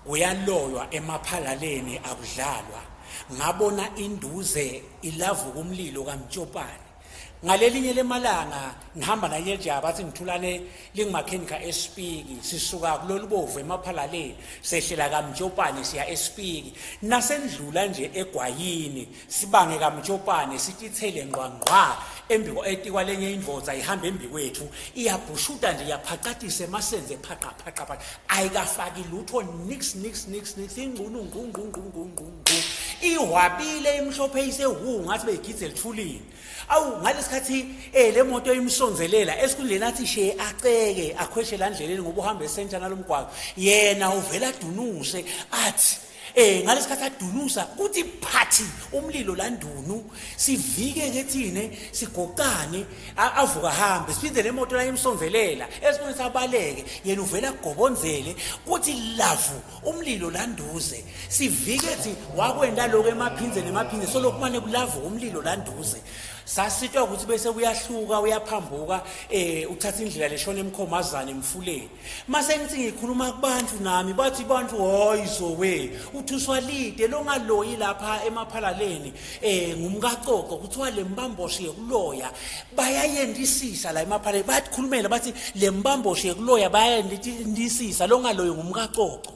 Kuyaloywa emaphalaleni akudlalwa. Ngabona induze ilavuka umlilo kaMtshopane. Ngalelinye lemalanga ngihamba naye Jaba athi ngithulane lingimakhenika eSpiki sisuka kulolubovu emaphalaleni sehlela kaMtshopane siya eSpiki nasendlula nje eGwayini sibange kaMtshopane sitithele ngqwangqwa embiko etikwa lenye indvodza ihamba embikwethu iyabhushuta nje yaphaqatisa emasenze phaqa ayikafaki lutho nix ingqunu ngqungqungqungqungqu ihwabile imhlophe isehu ngathi begidze lithulini. Awu ngalesikhathi le moto imsonzelela esikhundleni athi she aceke akhweshe la ndleleni ngoba uhamba esenta nalomgwaqo yena uvela dunuse athi ngalesikhathi adunusa kuthi phathi umlilo la ndunu sivike ke thine sigoqane avuka hambe siphinde lemoto la imsonzelela esikhundleni sabaleke yena uvela gobonzele kuthi lavu umlilo la nduze sivike thi wakwenda lokho emaphinze solokhu mane kulavu umlilo la nduze. Sasitwa ukuthi bese uyahluka uyaphambuka uthatha indlela leshona eMkhomazane emfuleni. Mase ngithi ngikhuluma kubantu nami bathi bantu hoyizowe uthuswa lide longaloyi lapha emaphalaleni ngumkaqoqo kuthiwa lembamboshe yekuloya bayayendisisa la emaphalaleni bathi khulumela bathi lembamboshe yekuloya bayayendisisa longaloyi ngumkaqoqo.